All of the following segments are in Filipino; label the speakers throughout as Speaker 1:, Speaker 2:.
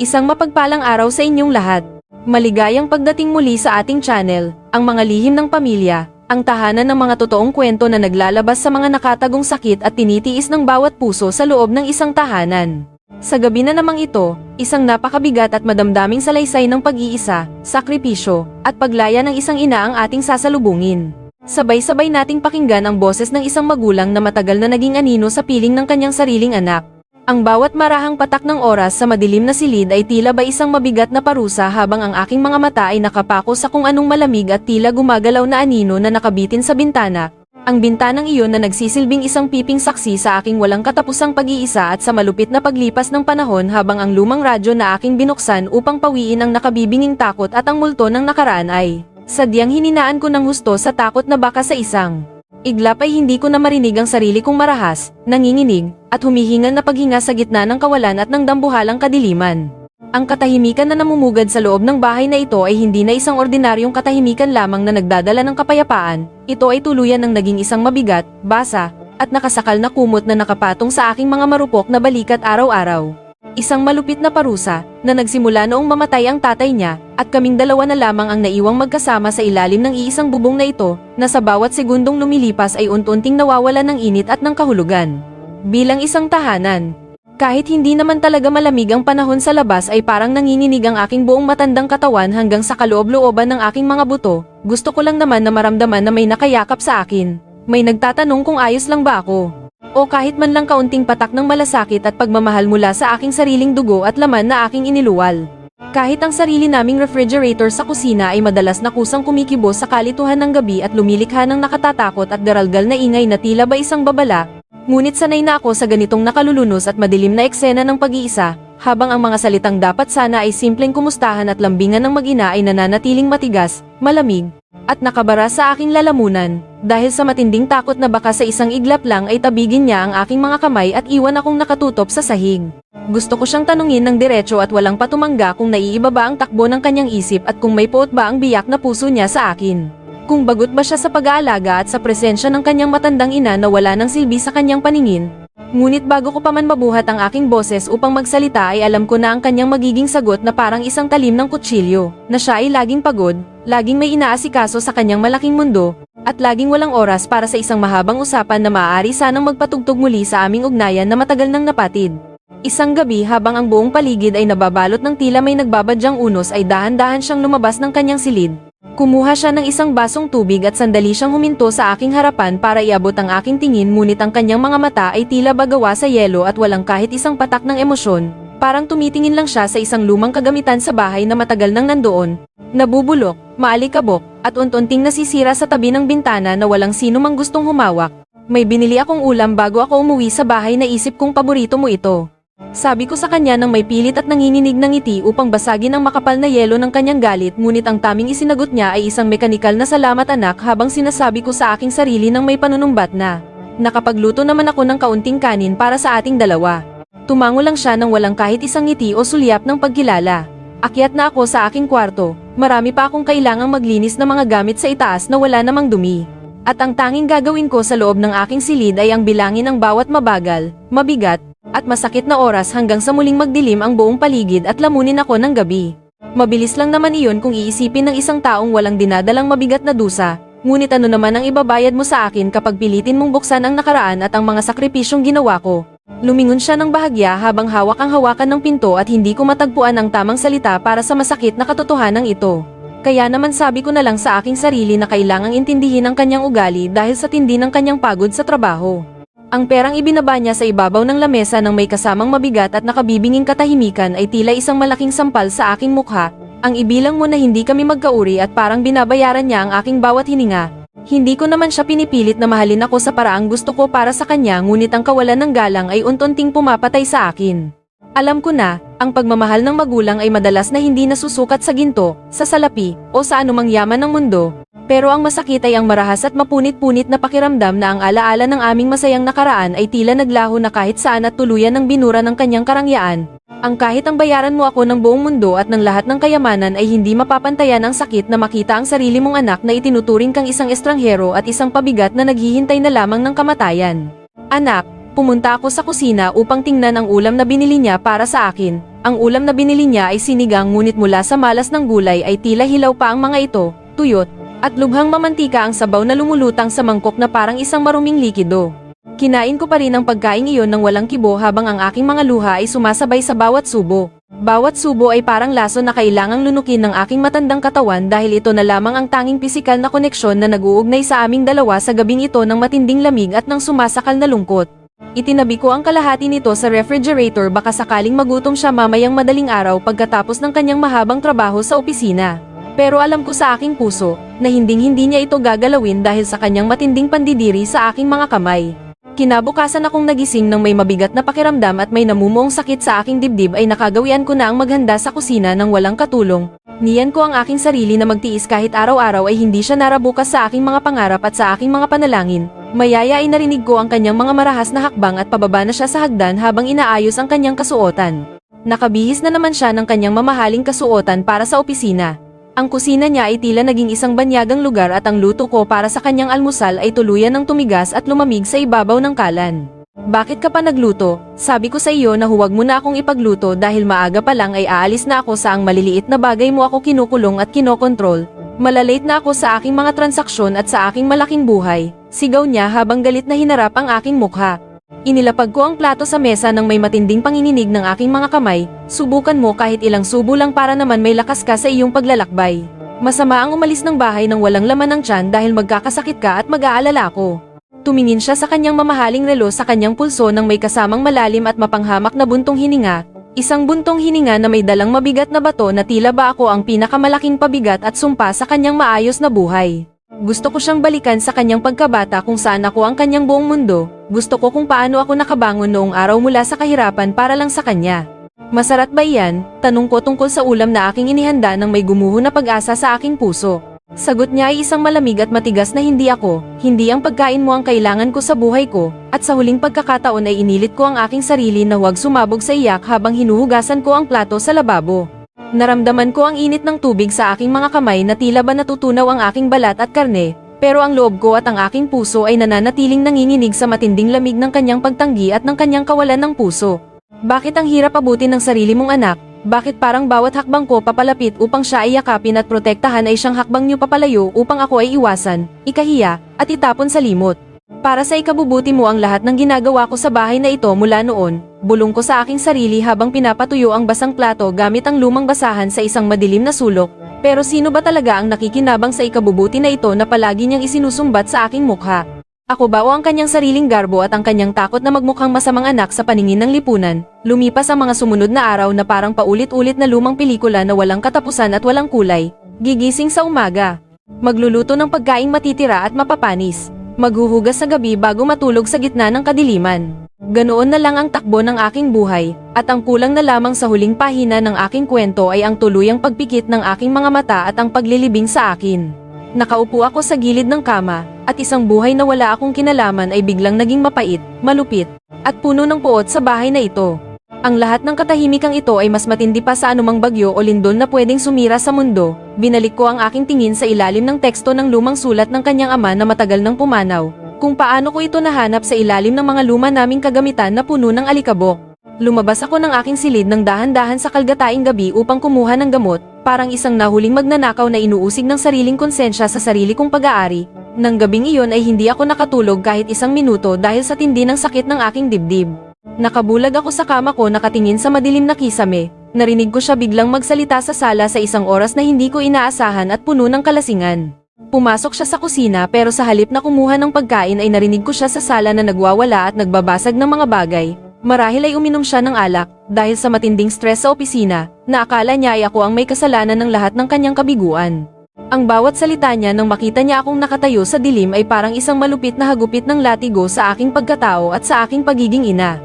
Speaker 1: Isang mapagpalang araw sa inyong lahat. Maligayang pagdating muli sa ating channel, ang mga lihim ng pamilya, ang tahanan ng mga totoong kwento na naglalabas sa mga nakatagong sakit at tinitiis ng bawat puso sa loob ng isang tahanan. Sa gabi na namang ito, isang napakabigat at madamdaming salaysay ng pag-iisa, sakripisyo, at paglaya ng isang ina ang ating sasalubungin. Sabay-sabay nating pakinggan ang boses ng isang magulang na matagal na naging anino sa piling ng kanyang sariling anak. Ang bawat marahang patak ng oras sa madilim na silid ay tila ba isang mabigat na parusa habang ang aking mga mata ay nakapako sa kung anong malamig at tila gumagalaw na anino na nakabitin sa bintana. Ang bintanang iyon na nagsisilbing isang piping saksi sa aking walang katapusang pag-iisa at sa malupit na paglipas ng panahon habang ang lumang radyo na aking binuksan upang pawiin ang nakabibinging takot at ang multo ng nakaraan ay sadyang hininaan ko ng husto sa takot na baka sa isang iglap ay hindi ko na marinig ang sarili kong marahas, nanginginig, at humihingal na paghinga sa gitna ng kawalan at ng dambuhalang kadiliman. Ang katahimikan na namumugad sa loob ng bahay na ito ay hindi na isang ordinaryong katahimikan lamang na nagdadala ng kapayapaan, ito ay tuluyan ng naging isang mabigat, basa, at nakasakal na kumot na nakapatong sa aking mga marupok na balikat araw-araw. Isang malupit na parusa, na nagsimula noong mamatay ang tatay niya, at kaming dalawa na lamang ang naiwang magkasama sa ilalim ng iisang bubong na ito, na sa bawat segundong lumilipas ay unti-unting nawawala ng init at ng kahulugan. Bilang isang tahanan, kahit hindi naman talaga malamig ang panahon sa labas ay parang nanginginig ang aking buong matandang katawan hanggang sa kaloob-looban ng aking mga buto, gusto ko lang naman na maramdaman na may nakayakap sa akin. May nagtatanong kung ayos lang ba ako. O kahit man lang kaunting patak ng malasakit at pagmamahal mula sa aking sariling dugo at laman na aking iniluwal. Kahit ang sarili naming refrigerator sa kusina ay madalas na kusang kumikibo sa kalituhan ng gabi at lumilikha ng nakatatakot at daralgal na ingay na tila ba isang babala, ngunit sanay na ako sa ganitong nakalulunos at madilim na eksena ng pag-iisa, habang ang mga salitang dapat sana ay simpleng kumustahan at lambingan ng mag-ina ay nananatiling matigas, malamig, at nakabara sa aking lalamunan, dahil sa matinding takot na baka sa isang iglap lang ay tabigin niya ang aking mga kamay at iwan akong nakatutop sa sahig. Gusto ko siyang tanungin ng diretso at walang patumangga kung naiiba ba ang takbo ng kanyang isip at kung may puot ba ang biyak na puso niya sa akin. Kung bagot ba siya sa pag-aalaga at sa presensya ng kanyang matandang ina na wala ng silbi sa kanyang paningin. Ngunit bago ko pa man mabuhat ang aking boses upang magsalita ay alam ko na ang kanyang magiging sagot na parang isang talim ng kutsilyo, na siya ay laging pagod, laging may inaasikaso sa kanyang malaking mundo, at laging walang oras para sa isang mahabang usapan na maaari sanang magpatugtog muli sa aming ugnayan na matagal nang napatid. Isang gabi habang ang buong paligid ay nababalot ng tila may nagbabadyang unos ay dahan-dahan siyang lumabas ng kanyang silid. Kumuha siya ng isang basong tubig at sandali siyang huminto sa aking harapan para iabot ang aking tingin ngunit ang kanyang mga mata ay tila ba gawa sa yelo at walang kahit isang patak ng emosyon, parang tumitingin lang siya sa isang lumang kagamitan sa bahay na matagal nang nandoon, nabubulok, maalikabok, at unti-unting nasisira sa tabi ng bintana na walang sino mang gustong humawak. May binili akong ulam bago ako umuwi sa bahay na isip kong paborito mo ito. Sabi ko sa kanya nang may pilit at nanginginig ng ngiti upang basagin ang makapal na yelo ng kanyang galit ngunit ang taming isinagot niya ay isang mekanikal na salamat anak habang sinasabi ko sa aking sarili nang may panunumbat na nakapagluto naman ako ng kaunting kanin para sa ating dalawa. Tumango lang siya nang walang kahit isang ngiti o sulyap ng pagkilala. Akyat na ako sa aking kwarto, marami pa akong kailangang maglinis ng mga gamit sa itaas na wala namang dumi. At ang tanging gagawin ko sa loob ng aking silid ay ang bilangin ang bawat mabagal, mabigat, at masakit na oras hanggang sa muling magdilim ang buong paligid at lamunin ako ng gabi. Mabilis lang naman iyon kung iisipin ng isang taong walang dinadalang mabigat na dusa, ngunit ano naman ang ibabayad mo sa akin kapag pilitin mong buksan ang nakaraan at ang mga sakripisyong ginawa ko. Lumingon siya ng bahagya habang hawak ang hawakan ng pinto at hindi ko matagpuan ang tamang salita para sa masakit na katotohanan ito. Kaya naman sabi ko na lang sa aking sarili na kailangang intindihin ang kanyang ugali dahil sa tindi ng kanyang pagod sa trabaho. Ang perang ibinaba niya sa ibabaw ng lamesa ng may kasamang mabigat at nakabibinging katahimikan ay tila isang malaking sampal sa aking mukha. Ang ibilang mo na hindi kami magkauri at parang binabayaran niya ang aking bawat hininga. Hindi ko naman siya pinipilit na mahalin ako sa paraang gusto ko para sa kanya ngunit ang kawalan ng galang ay unti-unting pumapatay sa akin. Alam ko na, ang pagmamahal ng magulang ay madalas na hindi nasusukat sa ginto, sa salapi, o sa anumang yaman ng mundo. Pero ang masakit ay ang marahas at mapunit-punit na pakiramdam na ang alaala ng aming masayang nakaraan ay tila naglaho na kahit saan at tuluyan ng binura ng kanyang karangyaan. Ang kahit ang bayaran mo ako ng buong mundo at ng lahat ng kayamanan ay hindi mapapantayan ang sakit na makita ang sarili mong anak na itinuturing kang isang estranghero at isang pabigat na naghihintay na lamang ng kamatayan. Anak, Pumunta ako sa kusina upang tingnan ang ulam na binili niya para sa akin. Ang ulam na binili niya ay sinigang ngunit mula sa malas ng gulay ay tila hilaw pa ang mga ito, tuyot, at lubhang mamantika ang sabaw na lumulutang sa mangkok na parang isang maruming likido. Kinain ko pa rin ang pagkain iyon ng walang kibo habang ang aking mga luha ay sumasabay sa bawat subo. Bawat subo ay parang laso na kailangang lunukin ng aking matandang katawan dahil ito na lamang ang tanging pisikal na koneksyon na nag-uugnay sa aming dalawa sa gabing ito ng matinding lamig at ng sumasakal na lungkot. Itinabi ko ang kalahati nito sa refrigerator baka sakaling magutom siya mamayang madaling araw pagkatapos ng kanyang mahabang trabaho sa opisina. Pero alam ko sa aking puso na hinding-hindi niya ito gagalawin dahil sa kanyang matinding pandidiri sa aking mga kamay. Kinabukasan akong nagising ng may mabigat na pakiramdam at may namumuong sakit sa aking dibdib ay nakagawian ko na ang maghanda sa kusina ng walang katulong. Niyan ko ang aking sarili na magtiis kahit araw-araw ay hindi siya narabukas sa aking mga pangarap at sa aking mga panalangin. Mayaya ay narinig ko ang kanyang mga marahas na hakbang at pababa na siya sa hagdan habang inaayos ang kanyang kasuotan. Nakabihis na naman siya ng kanyang mamahaling kasuotan para sa opisina. Ang kusina niya ay tila naging isang banyagang lugar at ang luto ko para sa kanyang almusal ay tuluyan ng tumigas at lumamig sa ibabaw ng kalan. Bakit ka pa nagluto? Sabi ko sa iyo na huwag mo na akong ipagluto dahil maaga pa lang ay aalis na ako sa ang maliliit na bagay mo ako kinukulong at kinokontrol. Malalate na ako sa aking mga transaksyon at sa aking malaking buhay. Sigaw niya habang galit na hinarap ang aking mukha. Inilapag ko ang plato sa mesa ng may matinding panginginig ng aking mga kamay. Subukan mo kahit ilang subo lang para naman may lakas ka sa iyong paglalakbay. Masama ang umalis ng bahay ng walang laman ng tiyan dahil magkakasakit ka at mag-aalala ko. Tumingin siya sa kanyang mamahaling relo sa kanyang pulso ng may kasamang malalim at mapanghamak na buntong hininga. Isang buntong hininga na may dalang mabigat na bato na tila ba ako ang pinakamalaking pabigat at sumpa sa kanyang maayos na buhay. Gusto ko siyang balikan sa kanyang pagkabata kung saan ako ang kanyang buong mundo. Gusto ko kung paano ako nakabangon noong araw mula sa kahirapan para lang sa kanya. Masarap ba iyan? Tanong ko tungkol sa ulam na aking inihanda nang may gumuho na pag-asa sa aking puso. Sagot niya ay isang malamig at matigas na hindi ang pagkain mo ang kailangan ko sa buhay ko, at sa huling pagkakataon ay inilit ko ang aking sarili na huwag sumabog sa iyak habang hinuhugasan ko ang plato sa lababo. Naramdaman ko ang init ng tubig sa aking mga kamay na tila ba natutunaw ang aking balat at karne, pero ang loob ko at ang aking puso ay nananatiling nanginginig sa matinding lamig ng kanyang pagtanggi at ng kanyang kawalan ng puso. Bakit ang hirap abutin ng sarili mong anak? Bakit parang bawat hakbang ko papalapit upang siya ay yakapin at protektahan ay siyang hakbang niyo papalayo upang ako ay iwasan, ikahiya, at itapon sa limot? Para sa ikabubuti mo ang lahat ng ginagawa ko sa bahay na ito mula noon, bulong ko sa aking sarili habang pinapatuyo ang basang plato gamit ang lumang basahan sa isang madilim na sulok. Pero sino ba talaga ang nakikinabang sa ikabubuti na ito na palagi niyang isinusumbat sa aking mukha? Ako ba o ang kanyang sariling garbo at ang kanyang takot na magmukhang masamang anak sa paningin ng lipunan? Lumipas ang mga sumunod na araw na parang paulit-ulit na lumang pelikula na walang katapusan at walang kulay. Gigising sa umaga. Magluluto ng pagkaing matitira at mapapanis. Maghuhugas sa gabi bago matulog sa gitna ng kadiliman. Ganoon na lang ang takbo ng aking buhay, at ang kulang na lamang sa huling pahina ng aking kwento ay ang tuluyang pagpikit ng aking mga mata at ang paglilibing sa akin. Nakaupo ako sa gilid ng kama, at isang buhay na wala akong kinalaman ay biglang naging mapait, malupit, at puno ng puot sa bahay na ito. Ang lahat ng katahimikang ito ay mas matindi pa sa anumang bagyo o lindol na pwedeng sumira sa mundo. Binalik ko ang aking tingin sa ilalim ng teksto ng lumang sulat ng kanyang ama na matagal nang pumanaw, kung paano ko ito nahanap sa ilalim ng mga luma naming kagamitan na puno ng alikabok. Lumabas ako ng aking silid ng dahan-dahan sa kalgataing gabi upang kumuha ng gamot, parang isang nahuling magnanakaw na inuusig ng sariling konsensya sa sarili kong pag-aari. Nang gabing iyon ay hindi ako nakatulog kahit isang minuto dahil sa tindi ng sakit ng aking dibdib. Nakabulag ako sa kama ko nakatingin sa madilim na kisame. Narinig ko siya biglang magsalita sa sala sa isang oras na hindi ko inaasahan at puno ng kalasingan. Pumasok siya sa kusina pero sa halip na kumuha ng pagkain ay narinig ko siya sa sala na nagwawala at nagbabasag ng mga bagay. Marahil ay uminom siya ng alak, dahil sa matinding stress sa opisina, na akala niya ay ako ang may kasalanan ng lahat ng kanyang kabiguan. Ang bawat salita niya nang makita niya akong nakatayo sa dilim ay parang isang malupit na hagupit ng latigo sa aking pagkatao at sa aking pagiging ina.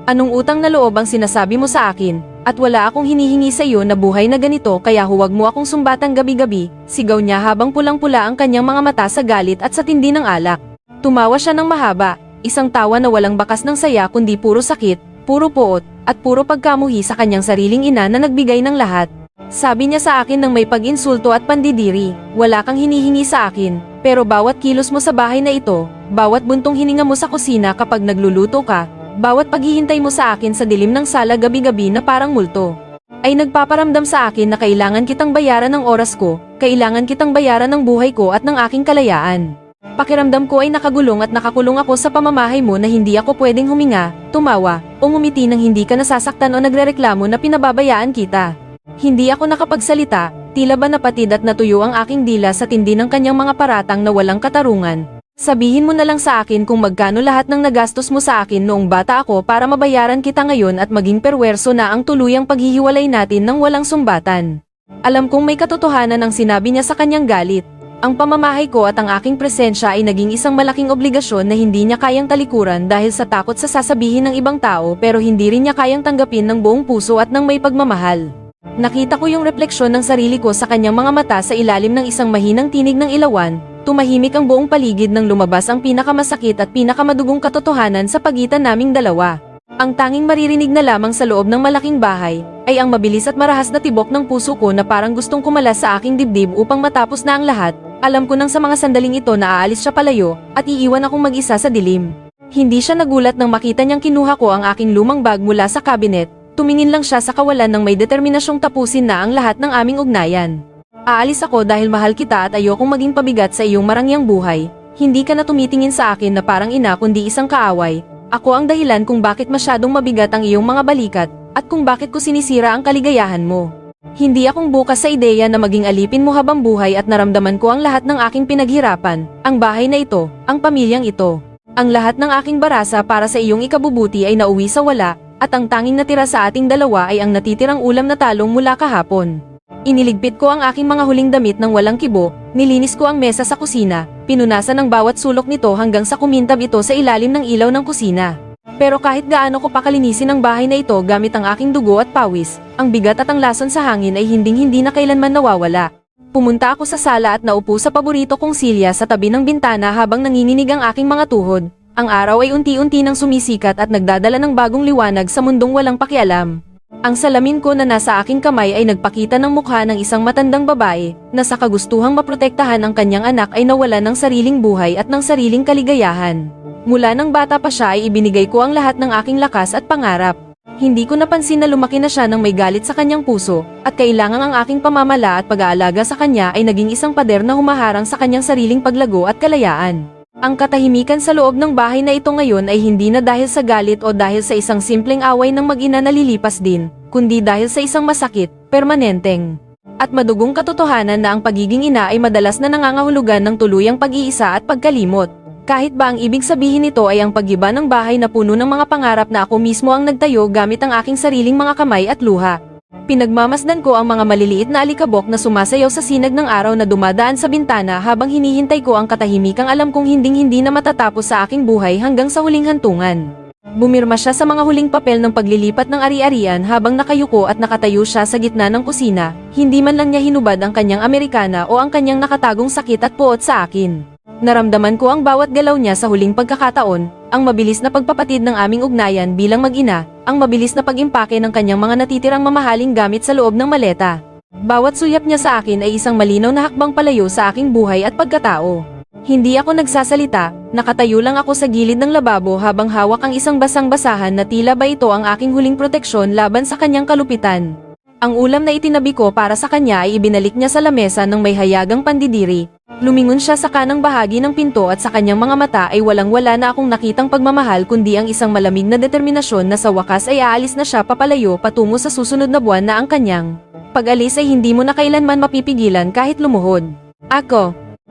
Speaker 1: Anong utang na loob ang sinasabi mo sa akin, at wala akong hinihingi sa iyo na buhay na ganito kaya huwag mo akong sumbatang gabi-gabi, sigaw niya habang pulang-pula ang kanyang mga mata sa galit at sa tindi ng alak. Tumawa siya ng mahaba. Isang tawa na walang bakas ng saya kundi puro sakit, puro poot, at puro pagkamuhi sa kanyang sariling ina na nagbigay ng lahat. Sabi niya sa akin ng may pag-insulto at pandidiri, wala kang hinihingi sa akin, pero bawat kilos mo sa bahay na ito, bawat buntong hininga mo sa kusina kapag nagluluto ka, Bawat paghihintay mo sa akin sa dilim ng sala gabi-gabi na parang multo, ay nagpaparamdam sa akin na kailangan kitang bayaran ng oras ko, kailangan kitang bayaran ng buhay ko at ng aking kalayaan. Pakiramdam ko ay nakagulong at nakakulong ako sa pamamahay mo na hindi ako pwedeng huminga, tumawa, o ngumiti nang hindi ka nasasaktan o nagrereklamo na pinababayaan kita. Hindi ako nakapagsalita, tila ba napatid at natuyo ang aking dila sa tindi ng kanyang mga paratang na walang katarungan. Sabihin mo na lang sa akin kung magkano lahat ng nagastos mo sa akin noong bata ako para mabayaran kita ngayon at maging perwerso na ang tuluyang paghihiwalay natin ng walang sumbatan. Alam kong may katotohanan ang sinabi niya sa kanyang galit. Ang pamamahay ko at ang aking presensya ay naging isang malaking obligasyon na hindi niya kayang talikuran dahil sa takot sa sasabihin ng ibang tao pero hindi rin niya kayang tanggapin ng buong puso at ng may pagmamahal. Nakita ko yung refleksyon ng sarili ko sa kanyang mga mata sa ilalim ng isang mahinang tinig ng ilawan. Tumahimik ang buong paligid nang lumabas ang pinakamasakit at pinakamadugong katotohanan sa pagitan naming dalawa. Ang tanging maririnig na lamang sa loob ng malaking bahay, ay ang mabilis at marahas na tibok ng puso ko na parang gustong kumalas sa aking dibdib upang matapos na ang lahat. Alam ko nang sa mga sandaling ito na aalis siya palayo, at iiwan akong mag-isa sa dilim. Hindi siya nagulat nang makita niyang kinuha ko ang aking lumang bag mula sa cabinet, tumingin lang siya sa kawalan ng may determinasyong tapusin na ang lahat ng aming ugnayan. Aalis ako dahil mahal kita at ayokong maging pabigat sa iyong marangyang buhay. Hindi ka na tumitingin sa akin na parang ina kundi isang kaaway. Ako ang dahilan kung bakit masyadong mabigat ang iyong mga balikat, at kung bakit ko sinisira ang kaligayahan mo. Hindi akong bukas sa ideya na maging alipin mo habang buhay at naramdaman ko ang lahat ng aking pinaghirapan, ang bahay na ito, ang pamilyang ito. Ang lahat ng aking barasa para sa iyong ikabubuti ay nauwi sa wala, at ang tanging natira sa ating dalawa ay ang natitirang ulam na talong mula kahapon. Iniligpit ko ang aking mga huling damit ng walang kibo, nilinis ko ang mesa sa kusina, pinunasan ang bawat sulok nito hanggang sa kumintab ito sa ilalim ng ilaw ng kusina. Pero kahit gaano ko pakalinisin ang bahay na ito gamit ang aking dugo at pawis, ang bigat at ang lason sa hangin ay hinding-hindi na kailanman nawawala. Pumunta ako sa sala at naupo sa paborito kong silya sa tabi ng bintana habang nanginginig ang aking mga tuhod. Ang araw ay unti-unti nang sumisikat at nagdadala ng bagong liwanag sa mundong walang pakialam. Ang salamin ko na nasa aking kamay ay nagpakita ng mukha ng isang matandang babae, na sa kagustuhang maprotektahan ang kanyang anak ay nawalan ng sariling buhay at ng sariling kaligayahan. Mula nang bata pa siya ay ibinigay ko ang lahat ng aking lakas at pangarap. Hindi ko napansin na lumaki na siya ng may galit sa kanyang puso, at kailangang ang aking pamamala at pag-aalaga sa kanya ay naging isang pader na humaharang sa kanyang sariling paglago at kalayaan. Ang katahimikan sa loob ng bahay na ito ngayon ay hindi na dahil sa galit o dahil sa isang simpleng away ng mag-ina na lilipas din, kundi dahil sa isang masakit, permanenteng, at madugong katotohanan na ang pagiging ina ay madalas na nangangahulugan ng tuluyang pag-iisa at pagkalimot. Kahit ba ang ibig sabihin nito ay ang paggiba ng bahay na puno ng mga pangarap na ako mismo ang nagtayo gamit ang aking sariling mga kamay at luha. Pinagmamasdan ko ang mga maliliit na alikabok na sumasayaw sa sinag ng araw na dumadaan sa bintana habang hinihintay ko ang katahimikang alam kong hinding-hindi na matatapos sa aking buhay hanggang sa huling hantungan. Bumirma siya sa mga huling papel ng paglilipat ng ari-arian habang nakayuko at nakatayo siya sa gitna ng kusina, hindi man lang niya hinubad ang kanyang Amerikana o ang kanyang nakatagong sakit at puot sa akin. Naramdaman ko ang bawat galaw niya sa huling pagkakataon, ang mabilis na pagpapatid ng aming ugnayan bilang mag-ina, ang mabilis na pag-impake ng kanyang mga natitirang mamahaling gamit sa loob ng maleta. Bawat suyap niya sa akin ay isang malinaw na hakbang palayo sa aking buhay at pagkatao. Hindi ako nagsasalita, nakatayo lang ako sa gilid ng lababo habang hawak ang isang basang-basahan na tila ba ito ang aking huling proteksyon laban sa kanyang kalupitan. Ang ulam na itinabi ko para sa kanya ay ibinalik niya sa lamesa ng may hayagang pandidiri. Lumingon siya sa kanang bahagi ng pinto at sa kanyang mga mata ay walang-wala na akong nakitang pagmamahal kundi ang isang malamig na determinasyon na sa wakas ay aalis na siya papalayo patungo sa susunod na buwan na ang kanyang pag-alis ay hindi mo na kailanman mapipigilan kahit lumuhod.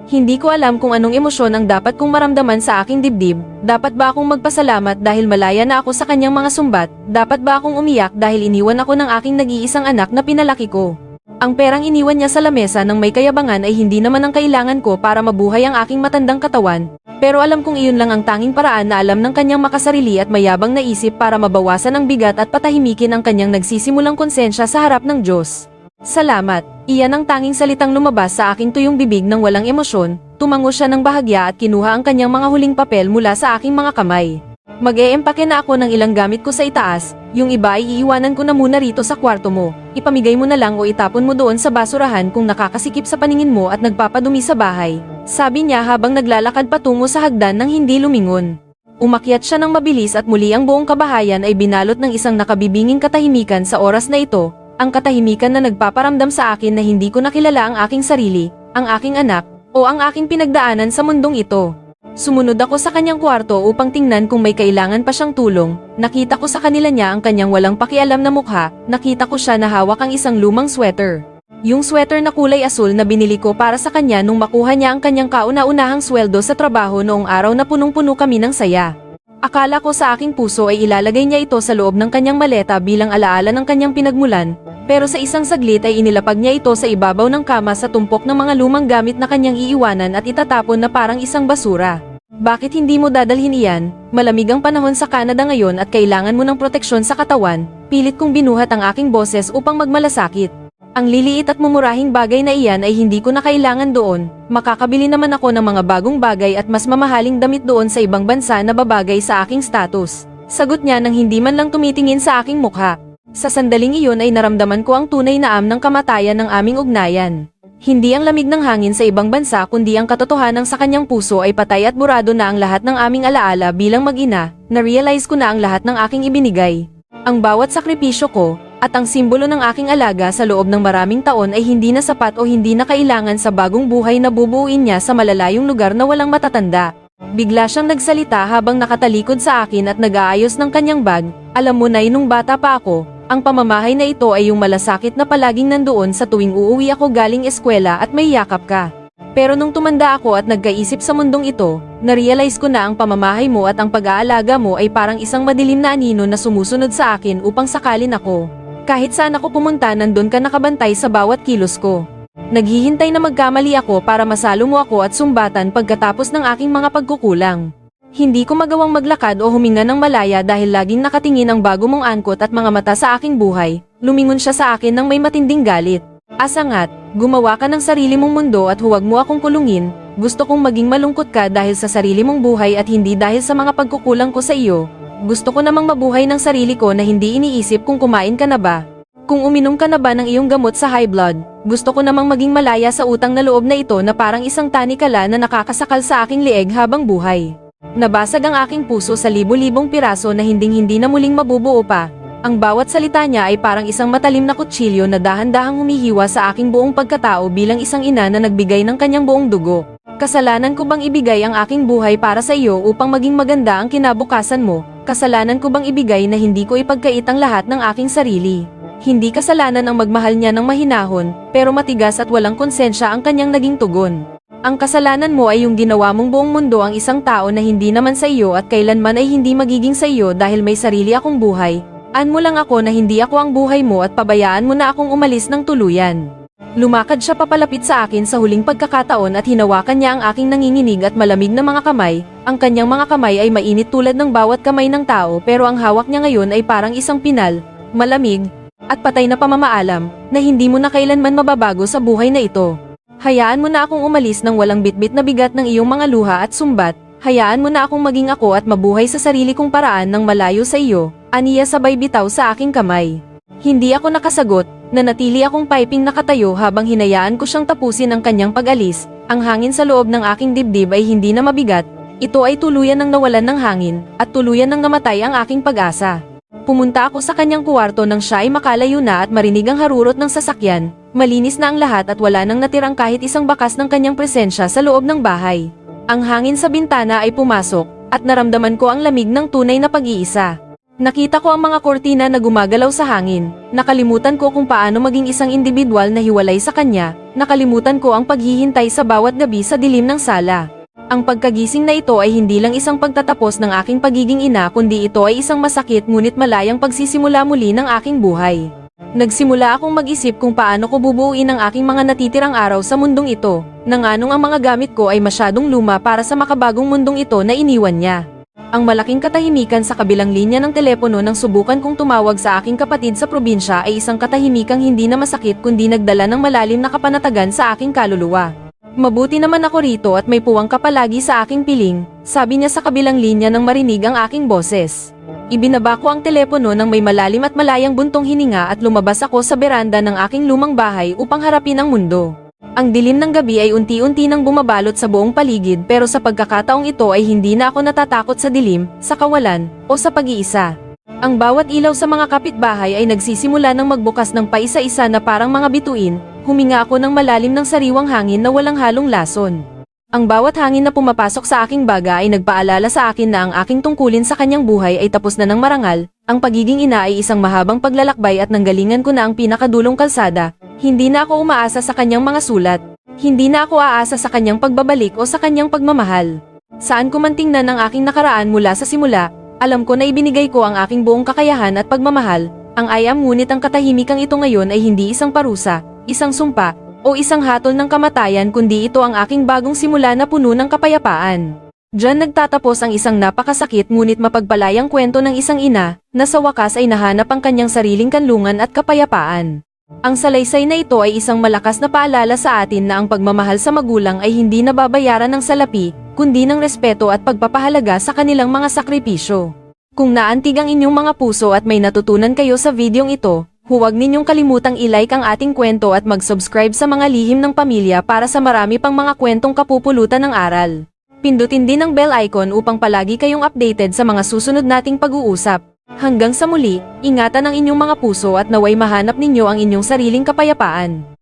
Speaker 1: Hindi ko alam kung anong emosyon ang dapat kong maramdaman sa aking dibdib. Dapat ba akong magpasalamat dahil malaya na ako sa kanyang mga sumbat? Dapat ba akong umiyak dahil iniwan ako ng aking nag-iisang anak na pinalaki ko? Ang perang iniwan niya sa lamesa ng may kayabangan ay hindi naman ang kailangan ko para mabuhay ang aking matandang katawan. Pero alam kong iyon lang ang tanging paraan na alam ng kanyang makasarili at mayabang na isip para mabawasan ang bigat at patahimikin ang kanyang nagsisimulang konsensya sa harap ng Diyos. Salamat. Iyan ang tanging salitang lumabas sa aking tuyong bibig ng walang emosyon. Tumango siya ng bahagya at kinuha ang kanyang mga huling papel mula sa aking mga kamay. Mag-eempake na ako ng ilang gamit ko sa itaas, yung iba ay iiwanan ko na muna rito sa kwarto mo. Ipamigay mo na lang o itapon mo doon sa basurahan kung nakakasikip sa paningin mo at nagpapadumi sa bahay. Sabi niya habang naglalakad patungo sa hagdan nang hindi lumingon. Umakyat siya ng mabilis at muli ang buong kabahayan ay binalot ng isang nakabibinging katahimikan sa oras na ito, ang katahimikan na nagpaparamdam sa akin na hindi ko nakilala ang aking sarili, ang aking anak, o ang aking pinagdaanan sa mundong ito. Sumunod ako sa kanyang kwarto upang tingnan kung may kailangan pa siyang tulong. Nakita ko sa kanila niya ang kanyang walang pakialam na mukha, nakita ko siya na hawak ang isang lumang sweater. Yung sweater na kulay asul na binili ko para sa kanya nung makuha niya ang kanyang kauna-unahang sweldo sa trabaho noong araw na punong-puno kami ng saya. Akala ko sa aking puso ay ilalagay niya ito sa loob ng kanyang maleta bilang alaala ng kanyang pinagmulan, pero sa isang saglit ay inilapag niya ito sa ibabaw ng kama sa tumpok ng mga lumang gamit na kanyang iiwanan at itatapon na parang isang basura. Bakit hindi mo dadalhin iyan? Malamig ang panahon sa Canada ngayon at kailangan mo ng proteksyon sa katawan. Pilit kong binuhat ang aking boses upang magmalasakit. Ang liliit at mumurahing bagay na iyan ay hindi ko na kailangan doon. Makakabili naman ako ng mga bagong bagay at mas mamahaling damit doon sa ibang bansa na babagay sa aking status. Sagot niya nang hindi man lang tumitingin sa aking mukha. Sa sandaling iyon ay naramdaman ko ang tunay na ng kamatayan ng aming ugnayan. Hindi ang lamig ng hangin sa ibang bansa kundi ang katotohanan sa kanyang puso ay patay at burado na ang lahat ng aming alaala bilang mag-ina. Na-realize ko na ang lahat ng aking ibinigay. Ang bawat sakripisyo ko, at ang simbolo ng aking alaga sa loob ng maraming taon ay hindi na sapat o hindi na kailangan sa bagong buhay na bubuuin niya sa malalayong lugar na walang matatanda. Bigla siyang nagsalita habang nakatalikod sa akin at nag-aayos ng kanyang bag. Alam mo na nung bata pa ako, ang pamamahay na ito ay yung malasakit na palaging nandoon sa tuwing uuwi ako galing eskwela at may yakap ka. Pero nung tumanda ako at nagkaisip sa mundong ito, na-realize ko na ang pamamahay mo at ang pag-aalaga mo ay parang isang madilim na anino na sumusunod sa akin upang sakalin ako. Kahit saan ako pumunta nandun ka nakabantay sa bawat kilos ko. Naghihintay na magkamali ako para masalo mo ako at sumbatan pagkatapos ng aking mga pagkukulang. Hindi ko magawang maglakad o huminga ng malaya dahil laging nakatingin ang bago mong angkot at mga mata sa aking buhay. Lumingon siya sa akin ng may matinding galit. Asangat, gumawa ka ng sarili mong mundo at huwag mo akong kulungin. Gusto kong maging malungkot ka dahil sa sarili mong buhay at hindi dahil sa mga pagkukulang ko sa iyo. Gusto ko namang mabuhay ng sarili ko na hindi iniisip kung kumain ka na ba. Kung uminom ka na ba ng iyong gamot sa high blood. Gusto ko namang maging malaya sa utang na loob na ito na parang isang tanikala na nakakasakal sa aking lieg habang buhay. Nabasag ang aking puso sa libo-libong piraso na hinding-hindi na muling mabubuo pa. Ang bawat salita niya ay parang isang matalim na kutsilyo na dahan-dahang humihiwa sa aking buong pagkatao bilang isang ina na nagbigay ng kanyang buong dugo. Kasalanan ko bang ibigay ang aking buhay para sa iyo upang maging maganda ang kinabukasan mo? Kasalanan ko bang ibigay na hindi ko ipagkait ang lahat ng aking sarili? Hindi kasalanan ang magmahal niya ng mahinahon, pero matigas at walang konsensya ang kanyang naging tugon. Ang kasalanan mo ay yung ginawa mong buong mundo ang isang tao na hindi naman sa iyo at kailanman ay hindi magiging sa iyo dahil may sarili akong buhay. An mo lang ako na hindi ako ang buhay mo at pabayaan mo na akong umalis ng tuluyan. Lumakad siya papalapit sa akin sa huling pagkakataon at hinawakan niya ang aking nanginginig at malamig na mga kamay. Ang kanyang mga kamay ay mainit tulad ng bawat kamay ng tao pero ang hawak niya ngayon ay parang isang pinal, malamig, at patay na pamamaalam, na hindi mo na kailanman mababago sa buhay na ito. Hayaan mo na akong umalis ng walang bitbit na bigat ng iyong mga luha at sumbat, hayaan mo na akong maging ako at mabuhay sa sarili kong paraan ng malayo sa iyo, aniya sabay bitaw sa aking kamay. Hindi ako nakasagot, nanatili akong piping nakatayo habang hinayaan ko siyang tapusin ang kanyang pag-alis, ang hangin sa loob ng aking dibdib ay hindi na mabigat, ito ay tuluyan ng nawalan ng hangin, at tuluyan ng namatay ang aking pag-asa. Pumunta ako sa kanyang kuwarto nang siya ay makalayo na at marinig ang harurot ng sasakyan, malinis na ang lahat at wala nang natirang kahit isang bakas ng kanyang presensya sa loob ng bahay. Ang hangin sa bintana ay pumasok, at naramdaman ko ang lamig ng tunay na pag-iisa. Nakita ko ang mga kortina na gumagalaw sa hangin, nakalimutan ko kung paano maging isang individual na hiwalay sa kanya, nakalimutan ko ang paghihintay sa bawat gabi sa dilim ng sala. Ang pagkagising na ito ay hindi lang isang pagtatapos ng aking pagiging ina kundi ito ay isang masakit ngunit malayang pagsisimula muli ng aking buhay. Nagsimula akong mag-isip kung paano ko bubuuin ang aking mga natitirang araw sa mundong ito, nang anong ang mga gamit ko ay masyadong luma para sa makabagong mundong ito na iniwan niya. Ang malaking katahimikan sa kabilang linya ng telepono nang subukan kong tumawag sa aking kapatid sa probinsya ay isang katahimikang hindi na masakit kundi nagdala ng malalim na kapanatagan sa aking kaluluwa. Mabuti naman ako rito at may puwang ka palagi sa aking piling, sabi niya sa kabilang linya nang marinig ang aking boses. Ibinaba ko ang telepono nang may malalim at malayang buntong hininga at lumabas ako sa beranda ng aking lumang bahay upang harapin ang mundo. Ang dilim ng gabi ay unti-unti nang bumabalot sa buong paligid pero sa pagkakataong ito ay hindi na ako natatakot sa dilim, sa kawalan, o sa pag-iisa. Ang bawat ilaw sa mga kapitbahay ay nagsisimula ng magbukas ng paisa-isa na parang mga bituin, huminga ako ng malalim ng sariwang hangin na walang halong lason. Ang bawat hangin na pumapasok sa aking baga ay nagpaalala sa akin na ang aking tungkulin sa kanyang buhay ay tapos na ng marangal, ang pagiging ina ay isang mahabang paglalakbay at nanggalingan ko na ang pinakadulong kalsada. Hindi na ako umaasa sa kanyang mga sulat. Hindi na ako aasa sa kanyang pagbabalik o sa kanyang pagmamahal. Saan ko man tingnan ang aking nakaraan mula sa simula, alam ko na ibinigay ko ang aking buong kakayahan at pagmamahal, ang ayam ngunit ang katahimikang ito ngayon ay hindi isang parusa, isang sumpa, o isang hatol ng kamatayan kundi ito ang aking bagong simula na puno ng kapayapaan. Diyan nagtatapos ang isang napakasakit ngunit mapagpalayang kwento ng isang ina, na sa wakas ay nahanap ang kanyang sariling kanlungan at kapayapaan. Ang salaysay na ito ay isang malakas na paalala sa atin na ang pagmamahal sa magulang ay hindi nababayaran ng salapi, kundi ng respeto at pagpapahalaga sa kanilang mga sakripisyo. Kung naantig ang inyong mga puso at may natutunan kayo sa videong ito, huwag ninyong kalimutang i-like ang ating kwento at mag-subscribe sa mga lihim ng pamilya para sa marami pang mga kwentong kapupulutan ng aral. Pindutin din ang bell icon upang palagi kayong updated sa mga susunod nating pag-uusap. Hanggang sa muli, ingatan ang inyong mga puso at naway mahanap ninyo ang inyong sariling kapayapaan.